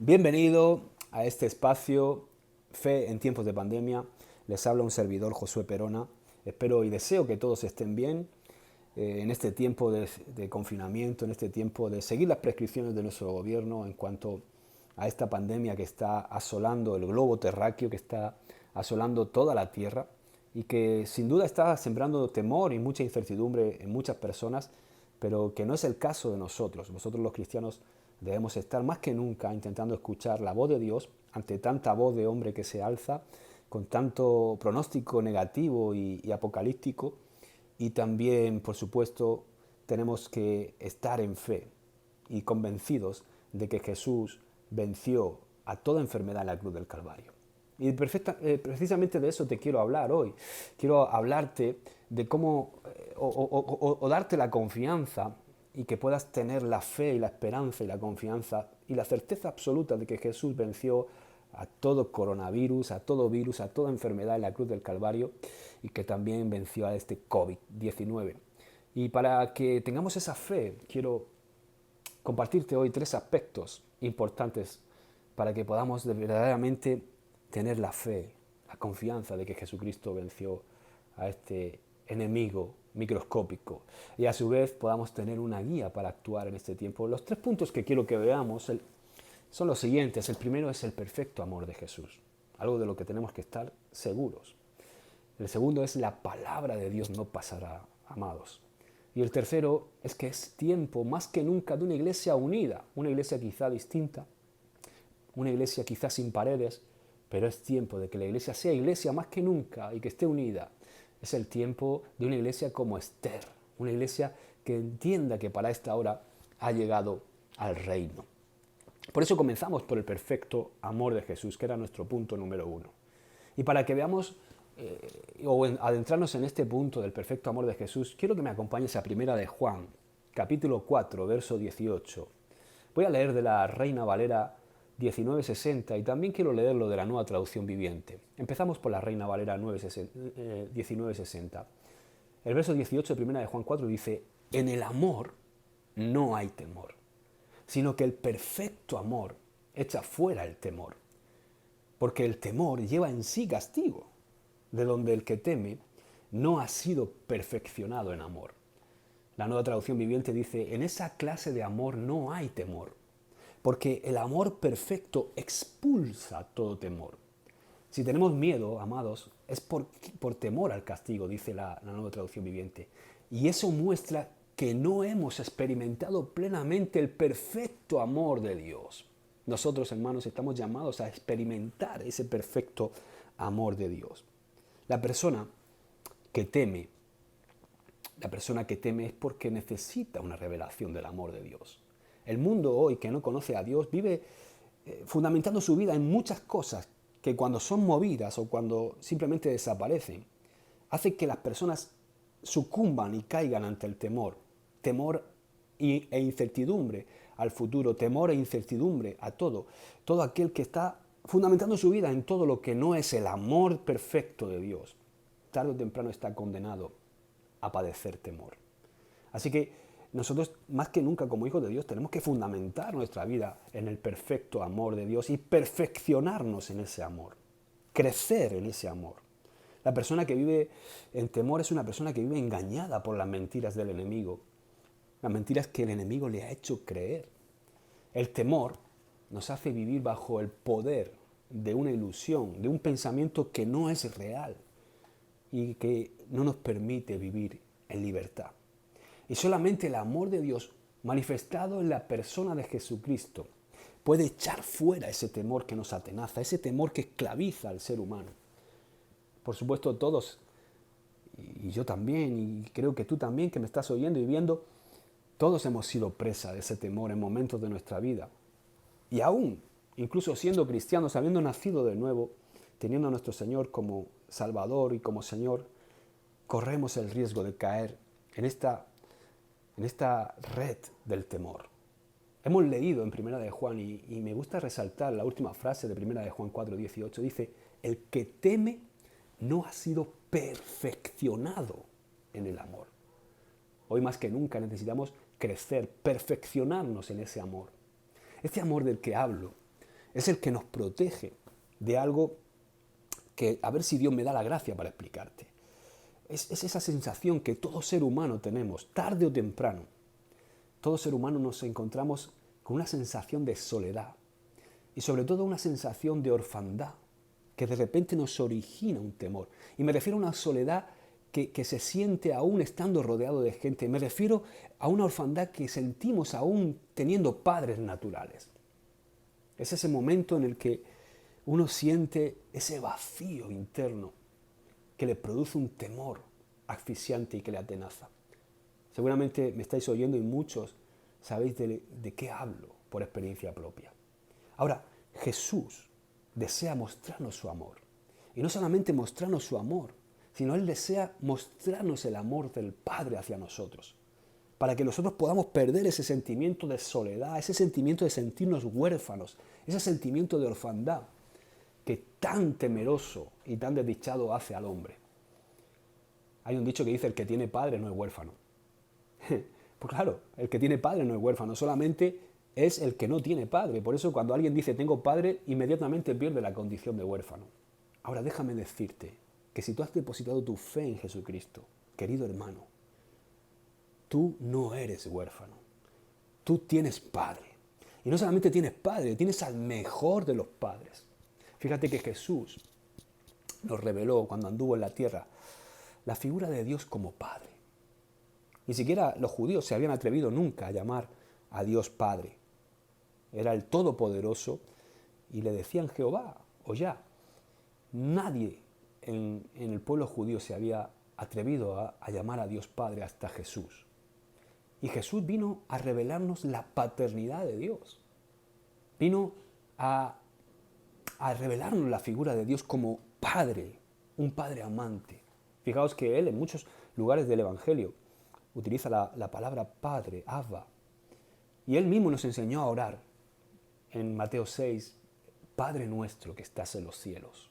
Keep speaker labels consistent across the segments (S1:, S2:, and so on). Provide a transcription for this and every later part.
S1: Bienvenido a este espacio Fe en tiempos de pandemia. Les habla un servidor, Josué Perona. Espero y deseo que todos estén bien en este tiempo de confinamiento, en este tiempo de seguir las prescripciones de nuestro gobierno en cuanto a esta pandemia que está asolando el globo terráqueo, que está asolando toda la tierra y que sin duda está sembrando temor y mucha incertidumbre en muchas personas, pero que no es el caso de nosotros. Nosotros los cristianos debemos estar más que nunca intentando escuchar la voz de Dios ante tanta voz de hombre que se alza, con tanto pronóstico negativo y apocalíptico. Y también, por supuesto, tenemos que estar en fe y convencidos de que Jesús venció a toda enfermedad en la cruz del Calvario. Y precisamente de eso te quiero hablar hoy. Quiero hablarte de cómo, o darte la confianza y que puedas tener la fe y la esperanza y la confianza y la certeza absoluta de que Jesús venció a todo coronavirus, a todo virus, a toda enfermedad en la cruz del Calvario y que también venció a este COVID-19. Y para que tengamos esa fe, quiero compartirte hoy 3 aspectos importantes para que podamos verdaderamente tener la fe, la confianza de que Jesucristo venció a este enemigo microscópico y a su vez podamos tener una guía para actuar en este tiempo. Los 3 puntos que quiero que veamos son los siguientes. El primero es el perfecto amor de Jesús, algo de lo que tenemos que estar seguros. El segundo es la palabra de Dios no pasará, amados. Y el tercero es que es tiempo más que nunca de una iglesia unida, una iglesia quizá distinta, una iglesia quizá sin paredes, pero es tiempo de que la iglesia sea iglesia más que nunca y que esté unida. Es el tiempo de una iglesia como Esther, una iglesia que entienda que para esta hora ha llegado al reino. Por eso comenzamos por el perfecto amor de Jesús, que era nuestro punto número 1. Y para que veamos o adentrarnos en este punto del perfecto amor de Jesús, quiero que me acompañes a Primera de Juan, capítulo 4, verso 18. Voy a leer de la Reina Valera 1960 y también quiero leerlo de la Nueva Traducción Viviente. Empezamos por la Reina Valera 1960. El verso 18 de Primera de Juan 4 dice: en el amor no hay temor, sino que el perfecto amor echa fuera el temor, porque el temor lleva en sí castigo, de donde el que teme no ha sido perfeccionado en amor. La Nueva Traducción Viviente dice: en esa clase de amor no hay temor, porque el amor perfecto expulsa todo temor. Si tenemos miedo, amados, es por temor al castigo, dice la Nueva Traducción Viviente. Y eso muestra que no hemos experimentado plenamente el perfecto amor de Dios. Nosotros, hermanos, estamos llamados a experimentar ese perfecto amor de Dios. La persona que teme, la persona que teme es porque necesita una revelación del amor de Dios. El mundo hoy que no conoce a Dios vive fundamentando su vida en muchas cosas que cuando son movidas o cuando simplemente desaparecen, hace que las personas sucumban y caigan ante el temor. Temor e incertidumbre al futuro, temor e incertidumbre a todo. Todo aquel que está fundamentando su vida en todo lo que no es el amor perfecto de Dios, tarde o temprano está condenado a padecer temor. Así que nosotros, más que nunca como hijos de Dios, tenemos que fundamentar nuestra vida en el perfecto amor de Dios y perfeccionarnos en ese amor, crecer en ese amor. La persona que vive en temor es una persona que vive engañada por las mentiras del enemigo, las mentiras que el enemigo le ha hecho creer. El temor nos hace vivir bajo el poder de una ilusión, de un pensamiento que no es real y que no nos permite vivir en libertad. Y solamente el amor de Dios manifestado en la persona de Jesucristo puede echar fuera ese temor que nos atenaza, ese temor que esclaviza al ser humano. Por supuesto, todos, y yo también, y creo que tú también que me estás oyendo y viendo, todos hemos sido presa de ese temor en momentos de nuestra vida. Y aún, incluso siendo cristianos, habiendo nacido de nuevo, teniendo a nuestro Señor como Salvador y como Señor, corremos el riesgo de caer en esta red del temor. Hemos leído en Primera de Juan, y me gusta resaltar la última frase de Primera de Juan 4:18, dice: el que teme no ha sido perfeccionado en el amor. Hoy más que nunca necesitamos crecer, perfeccionarnos en ese amor. Este amor del que hablo Es el que nos protege de algo que a ver si Dios me da la gracia para explicarte. Es esa sensación que todo ser humano tenemos, tarde o temprano. Todo ser humano nos encontramos con una sensación de soledad y sobre todo una sensación de orfandad que de repente nos origina un temor. Y me refiero a una soledad que se siente aún estando rodeado de gente. Me refiero a una orfandad que sentimos aún teniendo padres naturales. Es ese momento en el que uno siente ese vacío interno que le produce un temor asfixiante y que le atenaza. Seguramente me estáis oyendo y muchos sabéis de qué hablo por experiencia propia. Ahora, Jesús desea mostrarnos su amor. Y no solamente mostrarnos su amor, sino Él desea mostrarnos el amor del Padre hacia nosotros, para que nosotros podamos perder ese sentimiento de soledad, ese sentimiento de sentirnos huérfanos, ese sentimiento de orfandad que tan temeroso y tan desdichado hace al hombre. Hay un dicho que dice: el que tiene padre no es huérfano. Pues claro, el que tiene padre no es huérfano, solamente es el que no tiene padre. Por eso cuando alguien dice tengo padre, inmediatamente pierde la condición de huérfano. Ahora déjame decirte que si tú has depositado tu fe en Jesucristo, querido hermano, tú no eres huérfano. Tú tienes padre. Y no solamente tienes padre, tienes al mejor de los padres. Fíjate que Jesús nos reveló cuando anduvo en la tierra la figura de Dios como Padre. Ni siquiera los judíos se habían atrevido nunca a llamar a Dios Padre. Era el Todopoderoso y le decían Jehová o Yah. Nadie en el pueblo judío se había atrevido a llamar a Dios Padre hasta Jesús. Y Jesús vino a revelarnos la paternidad de Dios. Vino a revelarnos la figura de Dios como Padre, un Padre amante. Fijaos que Él en muchos lugares del Evangelio utiliza la palabra Padre, Abba. Y Él mismo nos enseñó a orar en Mateo 6, Padre nuestro que estás en los cielos.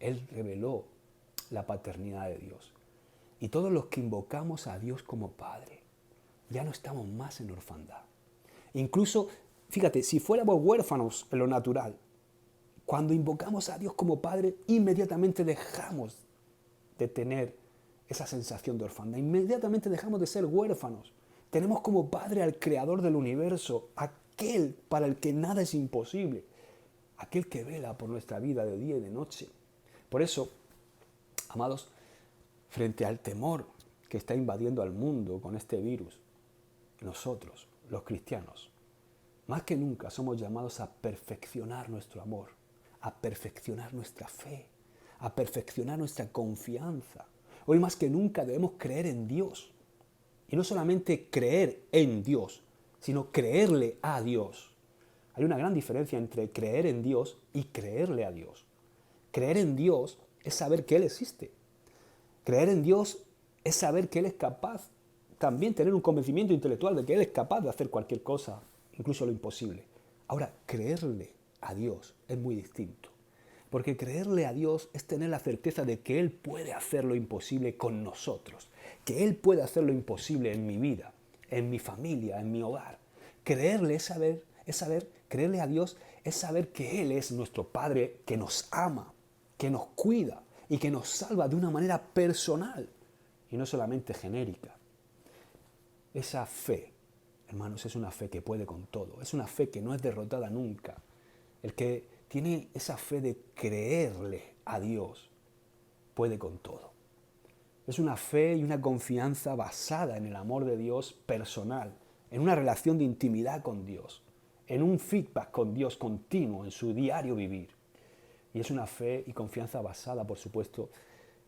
S1: Él reveló la paternidad de Dios. Y todos los que invocamos a Dios como Padre, ya no estamos más en orfandad. Incluso, fíjate, si fuéramos huérfanos en lo natural, cuando invocamos a Dios como Padre, inmediatamente dejamos de tener esa sensación de orfandad. Inmediatamente dejamos de ser huérfanos. Tenemos como Padre al Creador del universo, aquel para el que nada es imposible, aquel que vela por nuestra vida de día y de noche. Por eso, amados, frente al temor que está invadiendo al mundo con este virus, nosotros, los cristianos, más que nunca somos llamados a perfeccionar nuestro amor, a perfeccionar nuestra fe, a perfeccionar nuestra confianza. Hoy más que nunca debemos creer en Dios. Y no solamente creer en Dios, sino creerle a Dios. Hay una gran diferencia entre creer en Dios y creerle a Dios. Creer en Dios es saber que Él existe. Creer en Dios es saber que Él es capaz, también tener un convencimiento intelectual de que Él es capaz de hacer cualquier cosa, incluso lo imposible. Ahora, creerle a Dios es muy distinto. Porque creerle a Dios es tener la certeza de que Él puede hacer lo imposible con nosotros, que Él puede hacer lo imposible en mi vida, en mi familia, en mi hogar. Creerle es saber, creerle a Dios es saber que Él es nuestro Padre, que nos ama, que nos cuida y que nos salva de una manera personal y no solamente genérica. Esa fe, hermanos, es una fe que puede con todo, es una fe que no es derrotada nunca. El que tiene esa fe de creerle a Dios puede con todo. Es una fe y una confianza basada en el amor de Dios personal, en una relación de intimidad con Dios, en un feedback con Dios continuo en su diario vivir. Y es una fe y confianza basada, por supuesto,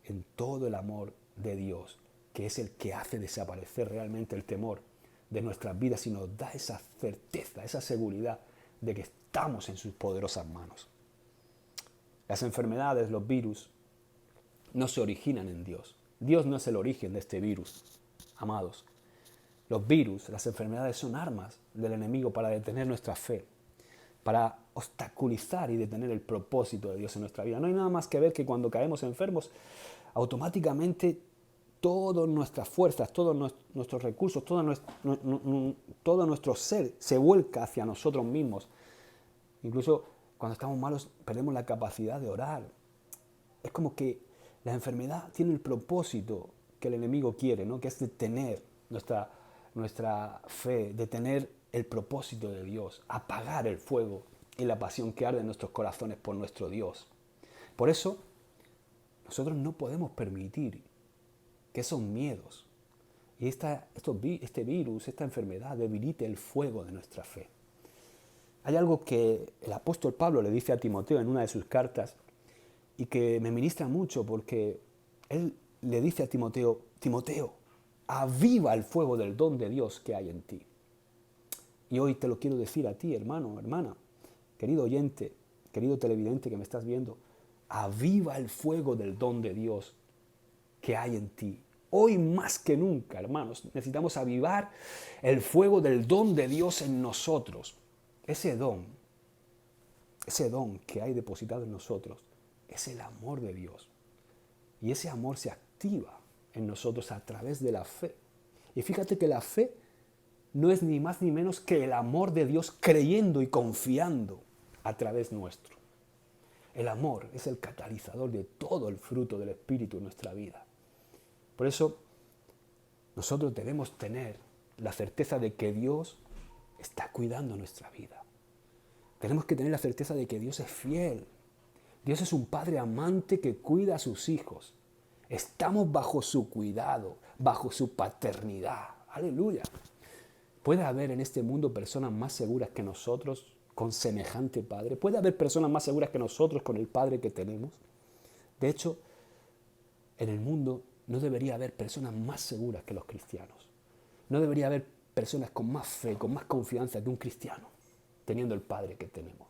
S1: en todo el amor de Dios, que es el que hace desaparecer realmente el temor de nuestras vidas y nos da esa certeza, esa seguridad de que estamos en sus poderosas manos. Las enfermedades, los virus, no se originan en Dios. Dios no es el origen de este virus, amados. Los virus, las enfermedades son armas del enemigo para detener nuestra fe, para obstaculizar y detener el propósito de Dios en nuestra vida. No hay nada más que ver que cuando caemos enfermos, automáticamente todas nuestras fuerzas, todos nuestros recursos, todo nuestro ser se vuelca hacia nosotros mismos. Incluso Cuando estamos malos perdemos la capacidad de orar. Es como que la enfermedad tiene el propósito que el enemigo quiere, ¿no? Que es detener nuestra fe, detener el propósito de Dios, apagar el fuego y la pasión que arde en nuestros corazones por nuestro Dios. Por eso, nosotros no podemos permitir que esos miedos y este virus, esta enfermedad, debilite el fuego de nuestra fe. Hay algo que el apóstol Pablo le dice a Timoteo en una de sus cartas y que me ministra mucho porque él le dice a Timoteo, Timoteo, aviva el fuego del don de Dios que hay en ti. Y hoy te lo quiero decir a ti, hermano, hermana, querido oyente, querido televidente que me estás viendo, aviva el fuego del don de Dios que hay en ti. Hoy más que nunca, hermanos, necesitamos avivar el fuego del don de Dios en nosotros. Ese don que hay depositado en nosotros, es el amor de Dios. Y ese amor se activa en nosotros a través de la fe. Y fíjate que la fe no es ni más ni menos que el amor de Dios creyendo y confiando a través nuestro. El amor es el catalizador de todo el fruto del Espíritu en nuestra vida. Por eso, nosotros debemos tener la certeza de que Dios está cuidando nuestra vida. Tenemos que tener la certeza de que Dios es fiel. Dios es un Padre amante que cuida a sus hijos. Estamos bajo su cuidado, bajo su paternidad. Aleluya. ¿Puede haber en este mundo personas más seguras que nosotros con semejante Padre? ¿Puede haber personas más seguras que nosotros con el Padre que tenemos? De hecho, en el mundo no debería haber personas más seguras que los cristianos. No debería haber personas con más fe, con más confianza que un cristiano, teniendo el Padre que tenemos.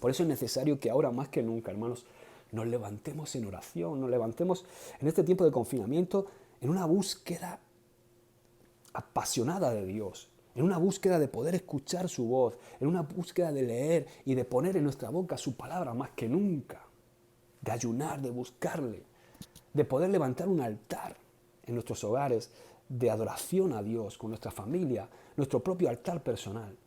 S1: Por eso es necesario que ahora más que nunca, hermanos, nos levantemos en oración, nos levantemos en este tiempo de confinamiento en una búsqueda apasionada de Dios, en una búsqueda de poder escuchar su voz, en una búsqueda de leer y de poner en nuestra boca su palabra más que nunca, de ayunar, de buscarle, de poder levantar un altar en nuestros hogares de adoración a Dios con nuestra familia, nuestro propio altar personal.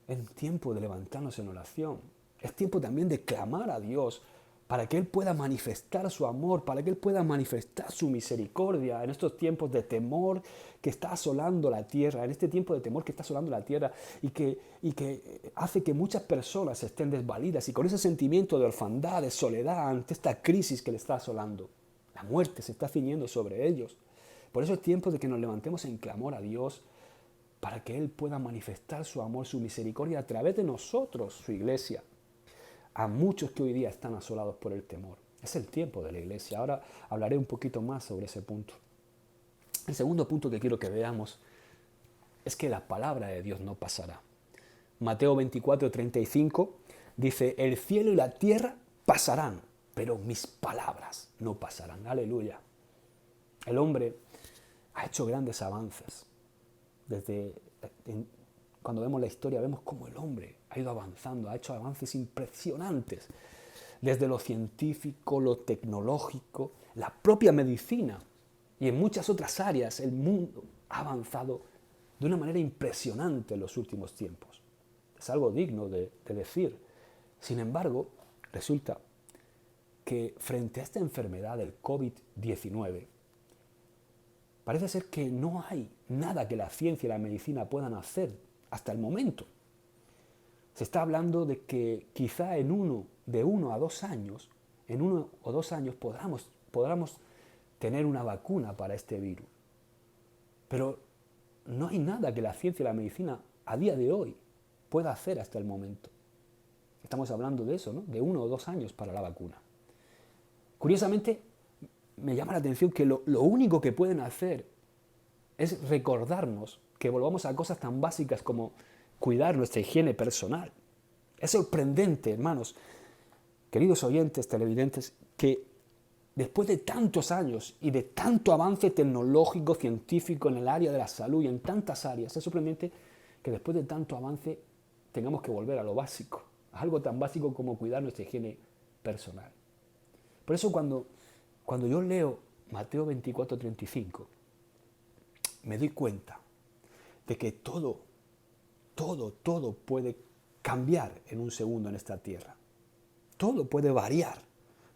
S1: Es tiempo de levantarnos en oración. Es tiempo también de clamar a Dios para que Él pueda manifestar su amor, para que Él pueda manifestar su misericordia en estos tiempos de temor que está asolando la tierra, en este tiempo de temor que está asolando la tierra y que hace que muchas personas estén desvalidas y con ese sentimiento de orfandad, de soledad ante esta crisis que le está asolando. La muerte se está ciñendo sobre ellos. Por eso es tiempo de que nos levantemos en clamor a Dios para que Él pueda manifestar su amor, su misericordia a través de nosotros, su iglesia, a muchos que hoy día están asolados por el temor. Es el tiempo de la iglesia. Ahora hablaré un poquito más sobre ese punto. El segundo punto que quiero que veamos es que la palabra de Dios no pasará. Mateo 24:35 dice, el cielo y la tierra pasarán, pero mis palabras no pasarán. Aleluya. El hombre ha hecho grandes avances. Cuando vemos la historia, vemos cómo el hombre ha ido avanzando, ha hecho avances impresionantes. Desde lo científico, lo tecnológico, la propia medicina y en muchas otras áreas, el mundo ha avanzado de una manera impresionante en los últimos tiempos. Es algo digno de decir. Sin embargo, resulta que frente a esta enfermedad del COVID-19, parece ser que no hay nada que la ciencia y la medicina puedan hacer hasta el momento. Se está hablando de que quizá de 1 a 2 años, en 1 o 2 años podamos tener una vacuna para este virus. Pero no hay nada que la ciencia y la medicina a día de hoy pueda hacer hasta el momento. Estamos hablando de eso, ¿no? De 1 o 2 años para la vacuna. Curiosamente, me llama la atención que lo único que pueden hacer es recordarnos que volvamos a cosas tan básicas como cuidar nuestra higiene personal. Es sorprendente, hermanos, queridos oyentes, televidentes, que después de tantos años y de tanto avance tecnológico, científico en el área de la salud y en tantas áreas, es sorprendente que después de tanto avance tengamos que volver a lo básico, a algo tan básico como cuidar nuestra higiene personal. Por eso cuando yo leo Mateo 24:35, me doy cuenta de que todo puede cambiar en un segundo en esta tierra. Todo puede variar,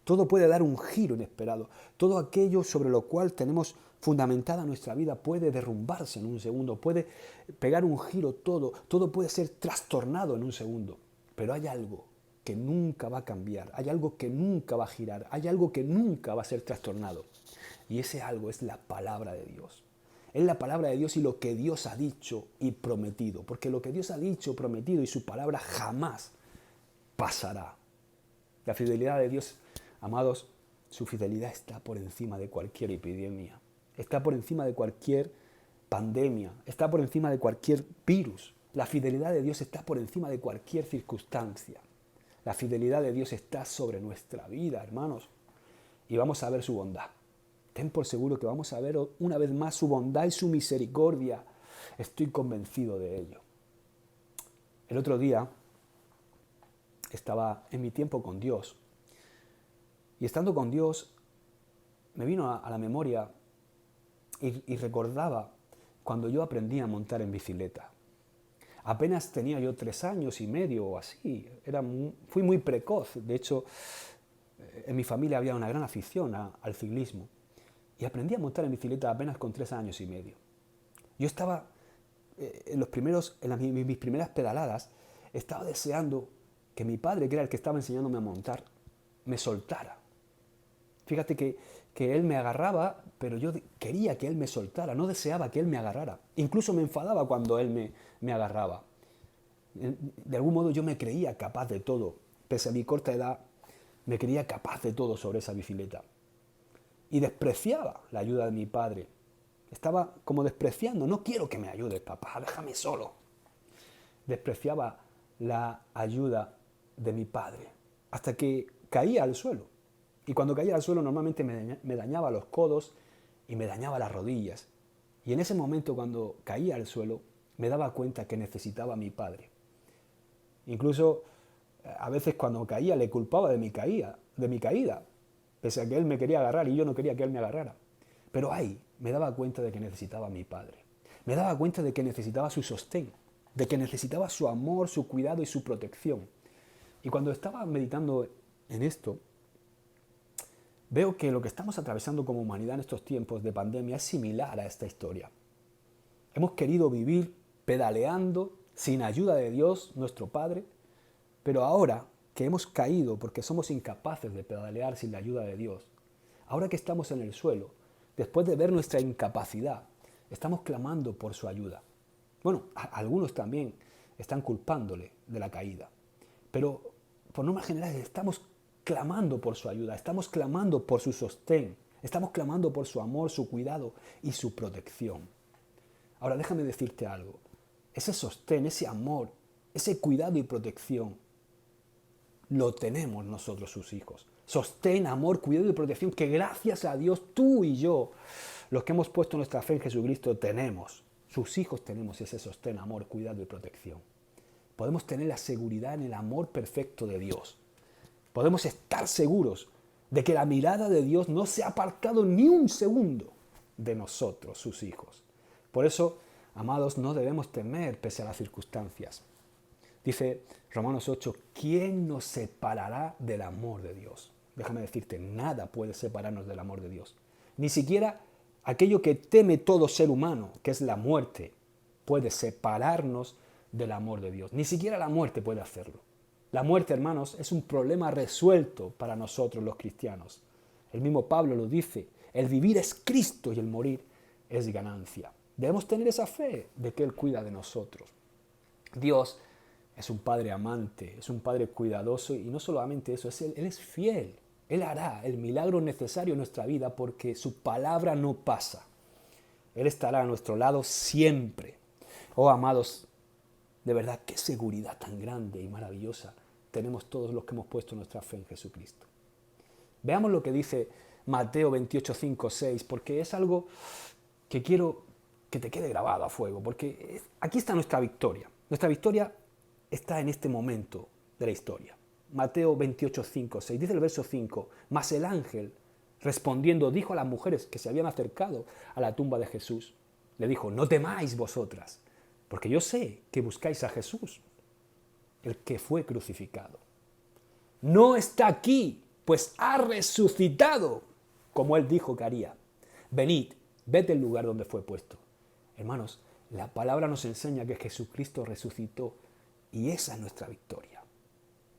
S1: todo puede dar un giro inesperado. Todo aquello sobre lo cual tenemos fundamentada nuestra vida puede derrumbarse en un segundo, puede pegar un giro todo puede ser trastornado en un segundo. Pero hay algo que nunca va a cambiar, hay algo que nunca va a girar, hay algo que nunca va a ser trastornado. Y ese algo es la palabra de Dios. Es la palabra de Dios y lo que Dios ha dicho y prometido. Porque lo que Dios ha dicho, prometido y su palabra jamás pasará. La fidelidad de Dios, amados, su fidelidad está por encima de cualquier epidemia. Está por encima de cualquier pandemia. Está por encima de cualquier virus. La fidelidad de Dios está por encima de cualquier circunstancia. La fidelidad de Dios está sobre nuestra vida, hermanos. Y vamos a ver su bondad. Ten por seguro que vamos a ver una vez más su bondad y su misericordia. Estoy convencido de ello. El otro día estaba en mi tiempo con Dios. Y estando con Dios, me vino a la memoria y recordaba cuando yo aprendí a montar en bicicleta. Apenas tenía yo 3 años y medio o así. Fui muy precoz. De hecho, en mi familia había una gran afición al ciclismo. Y aprendí a montar en bicicleta apenas con 3 años y medio. Yo estaba, mis primeras pedaladas, estaba deseando que mi padre, que era el que estaba enseñándome a montar, me soltara. Fíjate que él me agarraba, pero yo quería que él me soltara, no deseaba que él me agarrara. Incluso me enfadaba cuando él me agarraba. De algún modo yo me creía capaz de todo. Pese a mi corta edad, me creía capaz de todo sobre esa bicicleta. Y despreciaba la ayuda de mi padre. Estaba como despreciando, no quiero que me ayudes, papá, déjame solo. Despreciaba la ayuda de mi padre, hasta que caía al suelo. Y cuando caía al suelo normalmente me dañaba los codos y me dañaba las rodillas. Y en ese momento cuando caía al suelo me daba cuenta que necesitaba a mi padre. Incluso a veces cuando caía le culpaba de mi caída, pese a que él me quería agarrar y yo no quería que él me agarrara. Pero ahí me daba cuenta de que necesitaba a mi padre. Me daba cuenta de que necesitaba su sostén, de que necesitaba su amor, su cuidado y su protección. Y cuando estaba meditando en esto, veo que lo que estamos atravesando como humanidad en estos tiempos de pandemia es similar a esta historia. Hemos querido vivir pedaleando sin ayuda de Dios, nuestro Padre, pero ahora que hemos caído porque somos incapaces de pedalear sin la ayuda de Dios, ahora que estamos en el suelo, después de ver nuestra incapacidad, estamos clamando por su ayuda. Bueno, algunos también están culpándole de la caída, pero por norma general estamos clamando por su ayuda, estamos clamando por su sostén, estamos clamando por su amor, su cuidado y su protección. Ahora déjame decirte algo, ese sostén, ese amor, ese cuidado y protección, lo tenemos nosotros sus hijos. Sostén, amor, cuidado y protección que gracias a Dios tú y yo, los que hemos puesto nuestra fe en Jesucristo, tenemos. Sus hijos tenemos ese sostén, amor, cuidado y protección. Podemos tener la seguridad en el amor perfecto de Dios. Podemos estar seguros de que la mirada de Dios no se ha apartado ni un segundo de nosotros, sus hijos. Por eso, amados, no debemos temer pese a las circunstancias. Dice Romanos 8, ¿quién nos separará del amor de Dios? Déjame decirte, nada puede separarnos del amor de Dios. Ni siquiera aquello que teme todo ser humano, que es la muerte, puede separarnos del amor de Dios. Ni siquiera la muerte puede hacerlo. La muerte, hermanos, es un problema resuelto para nosotros los cristianos. El mismo Pablo lo dice, el vivir es Cristo y el morir es ganancia. Debemos tener esa fe de que Él cuida de nosotros. Dios es un Padre amante, es un Padre cuidadoso y no solamente eso, Él es fiel. Él hará el milagro necesario en nuestra vida porque su palabra no pasa. Él estará a nuestro lado siempre. Oh, amados, de verdad, qué seguridad tan grande y maravillosa tenemos todos los que hemos puesto nuestra fe en Jesucristo. Veamos lo que dice Mateo 28, 5, 6, porque es algo que quiero que te quede grabado a fuego, porque aquí está nuestra victoria. Nuestra victoria está en este momento de la historia. Mateo 28, 5, 6, dice el verso 5, mas el ángel, respondiendo, dijo a las mujeres que se habían acercado a la tumba de Jesús, le dijo, no temáis vosotras, porque yo sé que buscáis a Jesús, el que fue crucificado. No está aquí, pues ha resucitado, como él dijo que haría. Venid, ved el lugar donde fue puesto. Hermanos, la palabra nos enseña que Jesucristo resucitó y esa es nuestra victoria.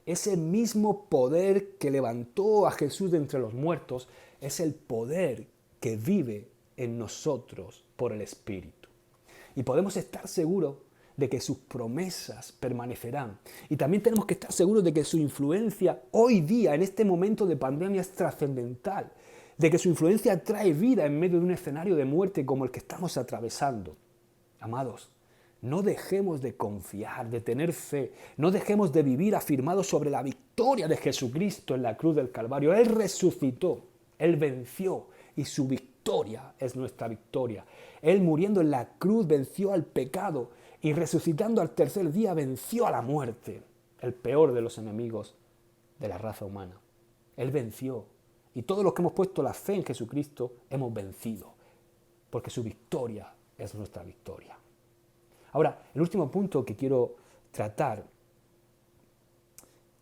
S1: Ese mismo poder que levantó a Jesús de entre los muertos es el poder que vive en nosotros por el Espíritu. Y podemos estar seguros de que sus promesas permanecerán. Y también tenemos que estar seguros de que su influencia hoy día, en este momento de pandemia, es trascendental. De que su influencia trae vida en medio de un escenario de muerte como el que estamos atravesando. Amados, no dejemos de confiar, de tener fe. No dejemos de vivir afirmados sobre la victoria de Jesucristo en la cruz del Calvario. Él resucitó, Él venció y su victoria es nuestra victoria. Él muriendo en la cruz venció al pecado y resucitando al tercer día venció a la muerte, el peor de los enemigos de la raza humana. Él venció y todos los que hemos puesto la fe en Jesucristo hemos vencido, porque su victoria es nuestra victoria. Ahora, el último punto que quiero tratar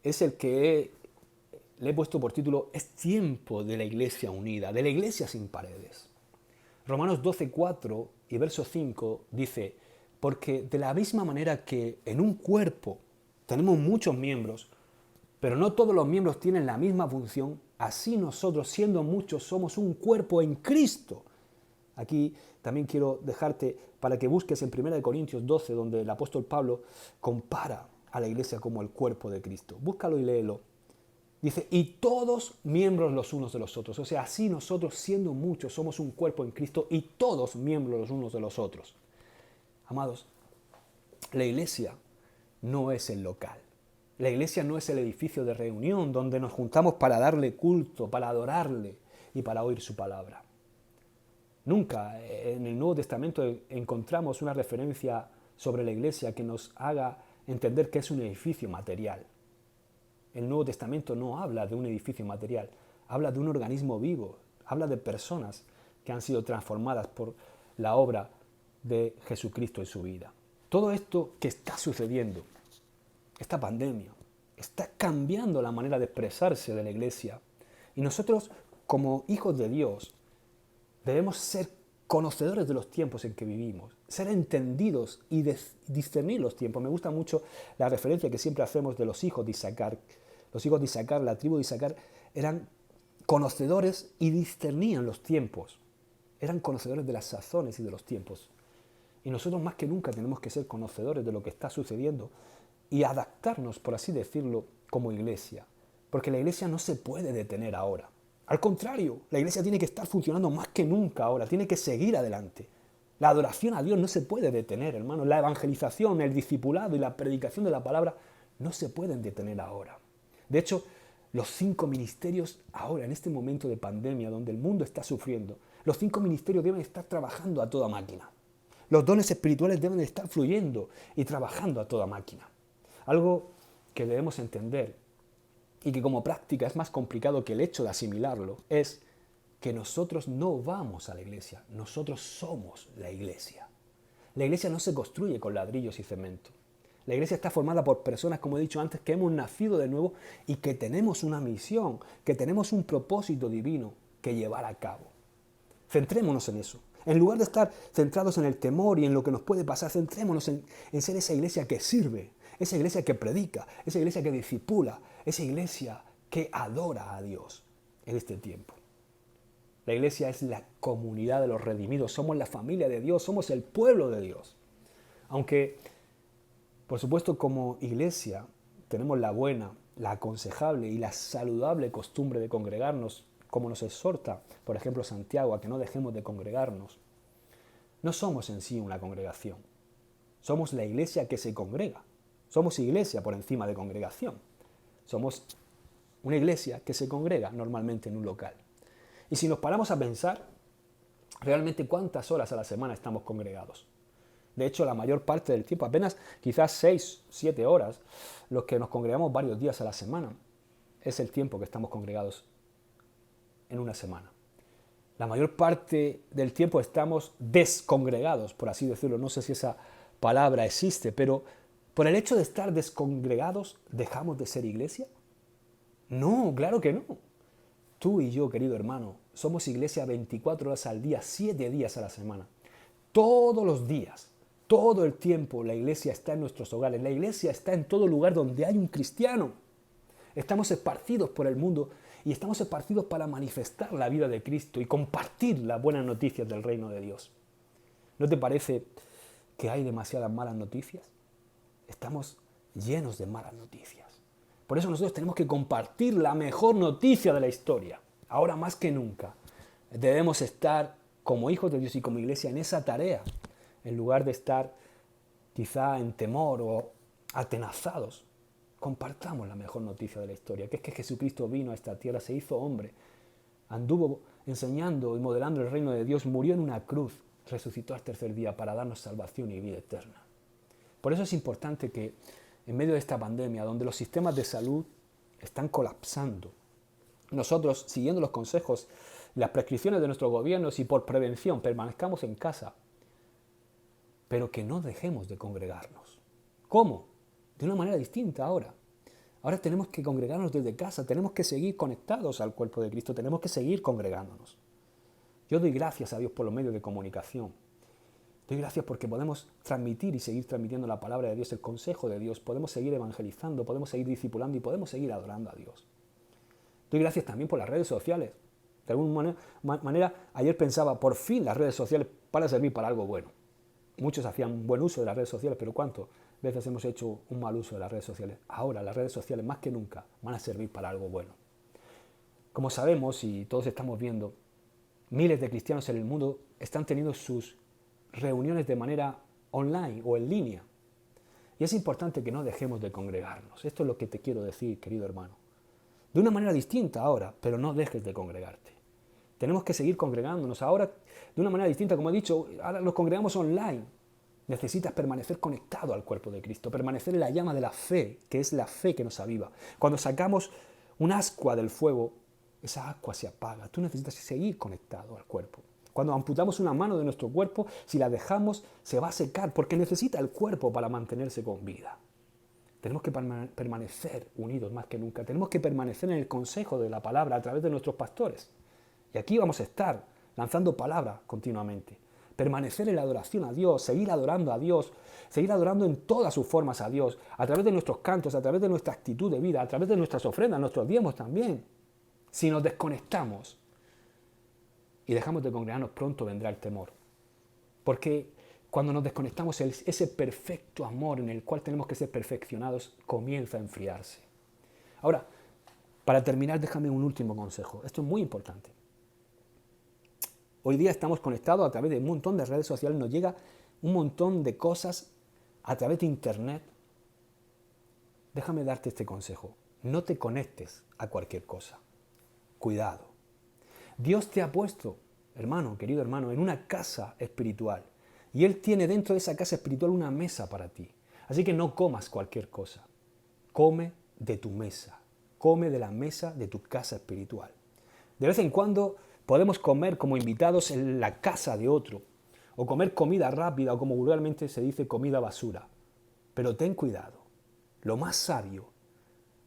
S1: es el que le he puesto por título: es tiempo de la iglesia unida, de la iglesia sin paredes. Romanos 12:4 y verso 5 dice: porque de la misma manera que en un cuerpo tenemos muchos miembros, pero no todos los miembros tienen la misma función, así nosotros, siendo muchos, somos un cuerpo en Cristo. Aquí también quiero dejarte para que busques en 1 Corintios 12, donde el apóstol Pablo compara a la iglesia como el cuerpo de Cristo. Búscalo y léelo. Dice, y todos miembros los unos de los otros. O sea, así nosotros, siendo muchos, somos un cuerpo en Cristo y todos miembros los unos de los otros. Amados, la iglesia no es el local. La iglesia no es el edificio de reunión donde nos juntamos para darle culto, para adorarle y para oír su palabra. Nunca en el Nuevo Testamento encontramos una referencia sobre la iglesia que nos haga entender que es un edificio material. El Nuevo Testamento no habla de un edificio material, habla de un organismo vivo, habla de personas que han sido transformadas por la obra de Jesucristo en su vida. Todo esto que está sucediendo, esta pandemia, está cambiando la manera de expresarse de la iglesia. Y nosotros, como hijos de Dios, debemos ser conocedores de los tiempos en que vivimos, ser entendidos y discernir los tiempos. Me gusta mucho la referencia que siempre hacemos de los hijos de Isaacar. Los hijos de Isaacar, la tribu de Isaacar, eran conocedores y discernían los tiempos. Eran conocedores de las sazones y de los tiempos. Y nosotros más que nunca tenemos que ser conocedores de lo que está sucediendo y adaptarnos, por así decirlo, como iglesia. Porque la iglesia no se puede detener ahora. Al contrario, la iglesia tiene que estar funcionando más que nunca ahora, tiene que seguir adelante. La adoración a Dios no se puede detener, hermanos. La evangelización, el discipulado y la predicación de la palabra no se pueden detener ahora. De hecho, los 5 ministerios ahora, en este momento de pandemia, donde el mundo está sufriendo, los 5 ministerios deben estar trabajando a toda máquina. Los dones espirituales deben estar fluyendo y trabajando a toda máquina. Algo que debemos entender y que como práctica es más complicado que el hecho de asimilarlo, es que nosotros no vamos a la iglesia, nosotros somos la iglesia. La iglesia no se construye con ladrillos y cemento. La iglesia está formada por personas, como he dicho antes, que hemos nacido de nuevo y que tenemos una misión, que tenemos un propósito divino que llevar a cabo. Centrémonos en eso. En lugar de estar centrados en el temor y en lo que nos puede pasar, centrémonos en ser esa iglesia que sirve, esa iglesia que predica, esa iglesia que discipula, esa iglesia que adora a Dios en este tiempo. La iglesia es la comunidad de los redimidos, somos la familia de Dios, somos el pueblo de Dios. Aunque, por supuesto, como iglesia tenemos la buena, la aconsejable y la saludable costumbre de congregarnos, como nos exhorta, por ejemplo, Santiago, a que no dejemos de congregarnos. No somos en sí una congregación, somos la iglesia que se congrega. Somos iglesia por encima de congregación. Somos una iglesia que se congrega normalmente en un local. Y si nos paramos a pensar, realmente cuántas horas a la semana estamos congregados. De hecho, la mayor parte del tiempo, apenas quizás 6, 7 horas, los que nos congregamos varios días a la semana, es el tiempo que estamos congregados en una semana. La mayor parte del tiempo estamos descongregados, por así decirlo. No sé si esa palabra existe, pero ¿Por el hecho de estar descongregados dejamos de ser iglesia? No, claro que no. Tú y yo, querido hermano, somos iglesia 24 horas al día, 7 días a la semana. Todos los días, todo el tiempo, la iglesia está en nuestros hogares. La iglesia está en todo lugar donde hay un cristiano. Estamos esparcidos por el mundo y estamos esparcidos para manifestar la vida de Cristo y compartir las buenas noticias del reino de Dios. ¿No te parece que hay demasiadas malas noticias? Estamos llenos de malas noticias. Por eso nosotros tenemos que compartir la mejor noticia de la historia. Ahora más que nunca debemos estar como hijos de Dios y como iglesia en esa tarea, en lugar de estar quizá en temor o atenazados. Compartamos la mejor noticia de la historia, que es que Jesucristo vino a esta tierra, se hizo hombre, anduvo enseñando y modelando el reino de Dios, murió en una cruz, resucitó al tercer día para darnos salvación y vida eterna. Por eso es importante que en medio de esta pandemia, donde los sistemas de salud están colapsando, nosotros, siguiendo los consejos, las prescripciones de nuestros gobiernos y por prevención, permanezcamos en casa, pero que no dejemos de congregarnos. ¿Cómo? De una manera distinta ahora. Ahora tenemos que congregarnos desde casa, tenemos que seguir conectados al cuerpo de Cristo, tenemos que seguir congregándonos. Yo doy gracias a Dios por los medios de comunicación. Doy gracias porque podemos transmitir y seguir transmitiendo la palabra de Dios, el consejo de Dios, podemos seguir evangelizando, podemos seguir discipulando y podemos seguir adorando a Dios. Doy gracias también por las redes sociales. De alguna manera, ayer pensaba, por fin las redes sociales van a servir para algo bueno. Muchos hacían buen uso de las redes sociales, pero ¿cuántas veces hemos hecho un mal uso de las redes sociales? Ahora las redes sociales más que nunca van a servir para algo bueno. Como sabemos y todos estamos viendo, miles de cristianos en el mundo están teniendo sus reuniones de manera online o en línea. Y es importante que no dejemos de congregarnos. Esto es lo que te quiero decir, querido hermano. De una manera distinta ahora, pero no dejes de congregarte. Tenemos que seguir congregándonos. Ahora, de una manera distinta, como he dicho, ahora nos congregamos online. Necesitas permanecer conectado al cuerpo de Cristo, permanecer en la llama de la fe, que es la fe que nos aviva. Cuando sacamos un ascua del fuego, esa ascua se apaga. Tú necesitas seguir conectado al cuerpo. Cuando amputamos una mano de nuestro cuerpo, si la dejamos, se va a secar, porque necesita el cuerpo para mantenerse con vida. Tenemos que permanecer unidos más que nunca. Tenemos que permanecer en el consejo de la palabra a través de nuestros pastores. Y aquí vamos a estar lanzando palabra continuamente. Permanecer en la adoración a Dios, seguir adorando a Dios, seguir adorando en todas sus formas a Dios, a través de nuestros cantos, a través de nuestra actitud de vida, a través de nuestras ofrendas, nuestros diezmos también. Si nos desconectamos y dejamos de congregarnos, pronto vendrá el temor. Porque cuando nos desconectamos, ese perfecto amor en el cual tenemos que ser perfeccionados comienza a enfriarse. Ahora, para terminar, déjame un último consejo. Esto es muy importante. Hoy día estamos conectados a través de un montón de redes sociales, nos llega un montón de cosas a través de internet. Déjame darte este consejo. No te conectes a cualquier cosa. Cuidado. Dios te ha puesto, hermano, querido hermano, en una casa espiritual. Y Él tiene dentro de esa casa espiritual una mesa para ti. Así que no comas cualquier cosa. Come de tu mesa. Come de la mesa de tu casa espiritual. De vez en cuando podemos comer como invitados en la casa de otro. O comer comida rápida o como vulgarmente se dice comida basura. Pero ten cuidado. Lo más sabio,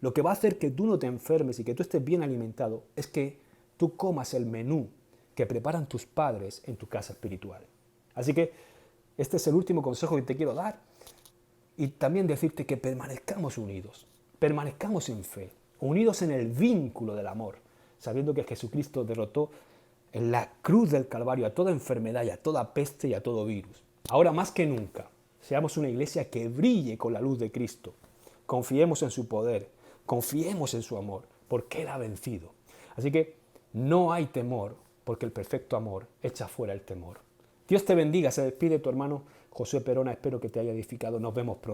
S1: lo que va a hacer que tú no te enfermes y que tú estés bien alimentado, es que tú comas el menú que preparan tus padres en tu casa espiritual. Así que este es el último consejo que te quiero dar. Y también decirte que permanezcamos unidos, permanezcamos en fe, unidos en el vínculo del amor, sabiendo que Jesucristo derrotó en la cruz del Calvario a toda enfermedad y a toda peste y a todo virus. Ahora más que nunca, seamos una iglesia que brille con la luz de Cristo. Confiemos en su poder, confiemos en su amor, porque Él ha vencido. Así que no hay temor, porque el perfecto amor echa fuera el temor. Dios te bendiga, se despide tu hermano José Perona, espero que te haya edificado, nos vemos pronto.